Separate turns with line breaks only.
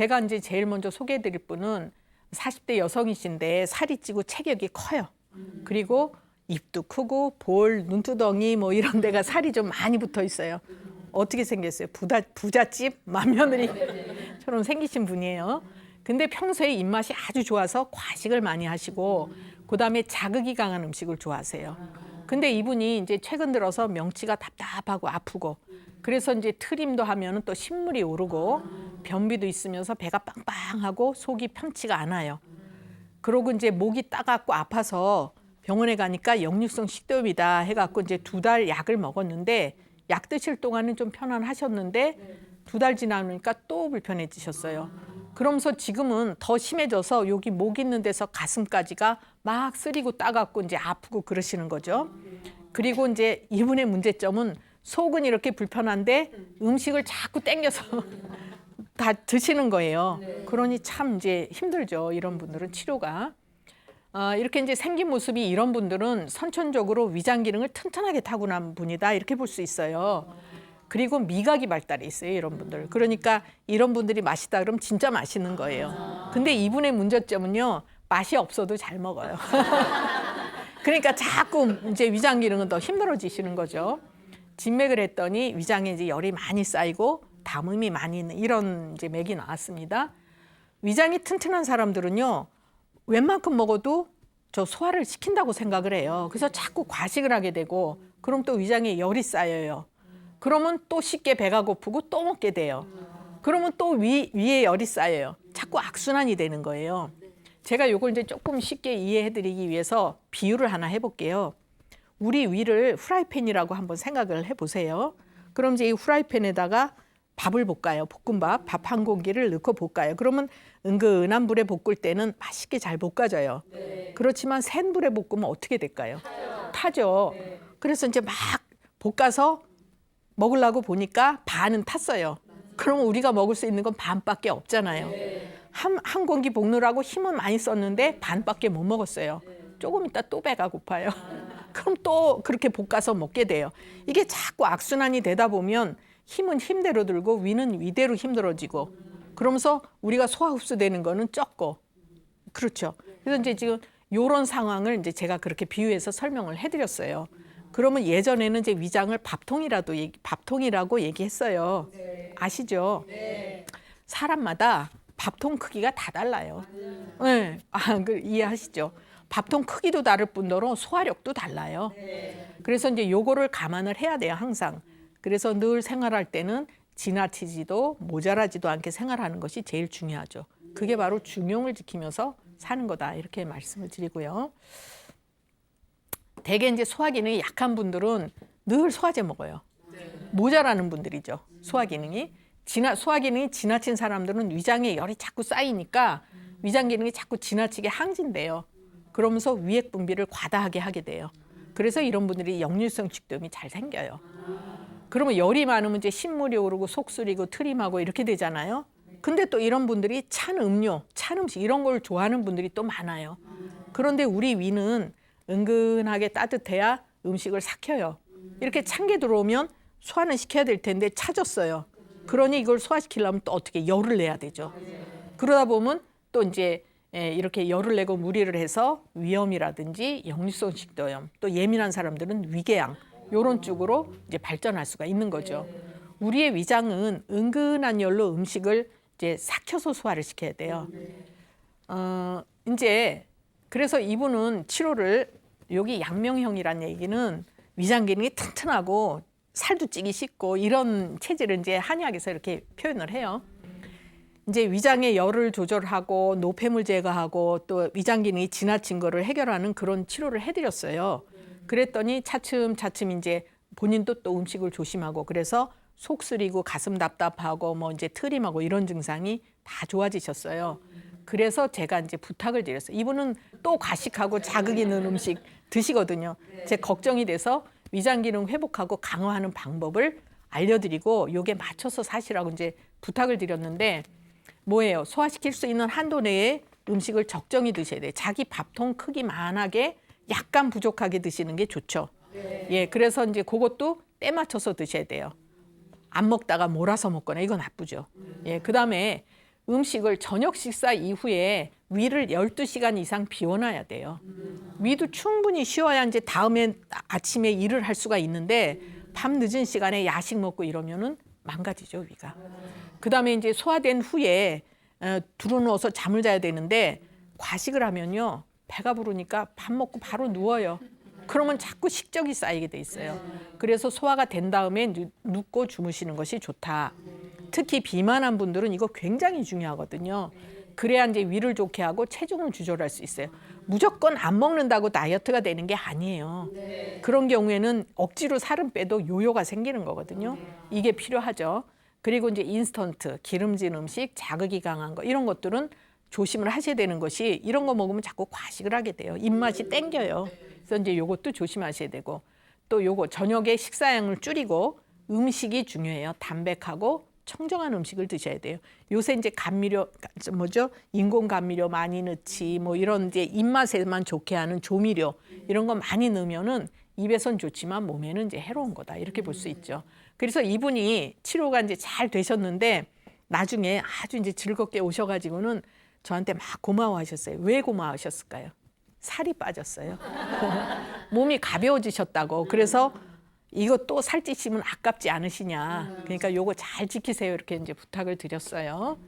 제가 이제 제일 먼저 소개해드릴 분은 40대 여성이신데 살이 찌고 체격이 커요. 그리고 입도 크고 볼, 눈두덩이 뭐 이런 데가 살이 좀 많이 붙어 있어요. 어떻게 생겼어요? 부잣집 맏며느리처럼 생기신 분이에요. 근데 평소에 입맛이 아주 좋아서 과식을 많이 하시고 그다음에 자극이 강한 음식을 좋아하세요. 근데 이분이 이제 최근 들어서 명치가 답답하고 아프고 그래서 이제 트림도 하면은 또 신물이 오르고 변비도 있으면서 배가 빵빵하고 속이 편치가 않아요. 그러고 이제 목이 따갑고 아파서 병원에 가니까 역류성 식도염이다 해갖고 이제 2달 약을 먹었는데 약 드실 동안은 좀 편안하셨는데 2달 지나니까 또 불편해지셨어요. 그러면서 지금은 더 심해져서 여기 목 있는 데서 가슴까지가 막 쓰리고 따갑고 이제 아프고 그러시는 거죠. 그리고 이제 이분의 문제점은 속은 이렇게 불편한데 음식을 자꾸 땡겨서 다 드시는 거예요. 그러니 참 이제 힘들죠. 이런 분들은 치료가. 이렇게 이제 생긴 모습이 이런 분들은 선천적으로 위장 기능을 튼튼하게 타고난 분이다 이렇게 볼 수 있어요. 그리고 미각이 발달해 있어요. 이런 분들. 그러니까 이런 분들이 맛있다 그러면 진짜 맛있는 거예요. 근데 이분의 문제점은요. 맛이 없어도 잘 먹어요. 그러니까 자꾸 이제 위장 기능은 더 힘들어지시는 거죠. 진맥을 했더니 위장에 이제 열이 많이 쌓이고 담음이 많이 있는 이런 이제 맥이 나왔습니다. 위장이 튼튼한 사람들은요. 웬만큼 먹어도 저 소화를 시킨다고 생각을 해요. 그래서 자꾸 과식을 하게 되고 그럼 또 위장에 열이 쌓여요. 그러면 또 쉽게 배가 고프고 또 먹게 돼요. 그러면 또 위에 열이 쌓여요. 자꾸 악순환이 되는 거예요. 제가 이걸 이제 조금 쉽게 이해해드리기 위해서 비유를 하나 해볼게요. 우리 위를 후라이팬이라고 한번 생각을 해보세요. 그럼 이제 이 후라이팬에다가 밥을 볶아요. 볶음밥, 밥 한 공기를 넣고 볶아요. 그러면 은근한 불에 볶을 때는 맛있게 잘 볶아져요. 그렇지만 센 불에 볶으면 어떻게 될까요? 타죠. 그래서 이제 막 볶아서 먹으려고 보니까 반은 탔어요. 그러면 우리가 먹을 수 있는 건 반밖에 없잖아요. 한 공기 볶느라고 힘은 많이 썼는데 반밖에 못 먹었어요. 조금 있다 또 배가 고파요. 그럼 또 그렇게 볶아서 먹게 돼요. 이게 자꾸 악순환이 되다 보면 힘은 힘대로 들고 위는 위대로 힘들어지고 그러면서 우리가 소화 흡수되는 거는 적고 그렇죠. 그래서 이제 지금 이런 상황을 이제 제가 그렇게 비유해서 설명을 해드렸어요. 그러면 예전에는 이제 위장을 밥통이라고 얘기했어요. 아시죠? 사람마다 밥통 크기가 다 달라요. 네. 이해하시죠? 밥통 크기도 다를 뿐더러 소화력도 달라요. 그래서 이제 요거를 감안을 해야 돼요, 항상. 그래서 늘 생활할 때는 지나치지도 모자라지도 않게 생활하는 것이 제일 중요하죠. 그게 바로 중용을 지키면서 사는 거다 이렇게 말씀을 드리고요. 대개 이제 소화 기능이 약한 분들은 늘 소화제 먹어요. 모자라는 분들이죠. 소화 기능이. 소화 기능이 지나친 사람들은 위장에 열이 자꾸 쌓이니까 위장 기능이 자꾸 지나치게 항진돼요. 그러면서 위액 분비를 과다하게 하게 돼요. 그래서 이런 분들이 역류성 식도염이 잘 생겨요. 그러면 열이 많으면 이제 신물이 오르고 속 쓰리고 트림하고 이렇게 되잖아요. 근데 또 이런 분들이 찬 음료, 찬 음식 이런 걸 좋아하는 분들이 또 많아요. 그런데 우리 위는 은근하게 따뜻해야 음식을 삭혀요. 이렇게 찬 게 들어오면 소화는 시켜야 될 텐데 차졌어요. 그러니 이걸 소화시키려면 또 어떻게 열을 내야 되죠. 그러다 보면 또 이제 이렇게 열을 내고 무리를 해서 위염이라든지 역류성 식도염, 또 예민한 사람들은 위궤양 이런 쪽으로 이제 발전할 수가 있는 거죠. 우리의 위장은 은근한 열로 음식을 이제 삭혀서 소화를 시켜야 돼요. 이제 그래서 이분은 치료를 여기 양명형이라는 얘기는 위장 기능이 튼튼하고 살도 찌기 쉽고 이런 체질을 이제 한의학에서 이렇게 표현을 해요. 이제 위장의 열을 조절하고 노폐물 제거하고 또 위장 기능이 지나친 거를 해결하는 그런 치료를 해드렸어요. 그랬더니 차츰차츰 이제 본인도 또 음식을 조심하고 그래서 속 쓰리고 가슴 답답하고 뭐 이제 트림하고 이런 증상이 다 좋아지셨어요. 그래서 제가 이제 부탁을 드렸어요. 이분은 또 과식하고 자극 있는 음식 드시거든요. 제 걱정이 돼서 위장 기능 회복하고 강화하는 방법을 알려드리고 요게 맞춰서 사시라고 이제 부탁을 드렸는데 뭐예요? 소화시킬 수 있는 한도 내에 음식을 적정히 드셔야 돼요. 자기 밥통 크기만하게 약간 부족하게 드시는 게 좋죠. 예, 그래서 이제 그것도 때 맞춰서 드셔야 돼요. 안 먹다가 몰아서 먹거나 이건 나쁘죠. 예, 그다음에 음식을 저녁 식사 이후에 위를 12시간 이상 비워놔야 돼요. 위도 충분히 쉬어야 이제 다음에 아침에 일을 할 수가 있는데 밤 늦은 시간에 야식 먹고 이러면은 망가지죠, 위가. 그다음에 이제 소화된 후에 들어누워서 잠을 자야 되는데 과식을 하면요. 배가 부르니까 밥 먹고 바로 누워요. 그러면 자꾸 식적이 쌓이게 돼 있어요. 그래서 소화가 된 다음에 눕고 주무시는 것이 좋다. 특히 비만한 분들은 이거 굉장히 중요하거든요. 그래야 이제 위를 좋게 하고 체중을 조절할 수 있어요. 무조건 안 먹는다고 다이어트가 되는 게 아니에요. 그런 경우에는 억지로 살은 빼도 요요가 생기는 거거든요. 이게 필요하죠. 그리고 이제 인스턴트, 기름진 음식, 자극이 강한 거 이런 것들은 조심을 하셔야 되는 것이 이런 거 먹으면 자꾸 과식을 하게 돼요. 입맛이 땡겨요. 그래서 이제 요것도 조심하셔야 되고 또 요거 저녁에 식사량을 줄이고 음식이 중요해요. 담백하고 청정한 음식을 드셔야 돼요. 요새 이제 감미료 인공 감미료 많이 넣지 뭐 이런 이제 입맛에만 좋게 하는 조미료 이런 거 많이 넣으면은 입에선 좋지만 몸에는 이제 해로운 거다 이렇게 볼 수 있죠. 그래서 이분이 치료가 이제 잘 되셨는데 나중에 아주 이제 즐겁게 오셔가지고는 저한테 막 고마워하셨어요. 왜 고마워하셨을까요? 살이 빠졌어요. 몸이 가벼워지셨다고. 그래서 이거 또 살찌시면 아깝지 않으시냐. 그러니까 요거 잘 지키세요. 이렇게 이제 부탁을 드렸어요.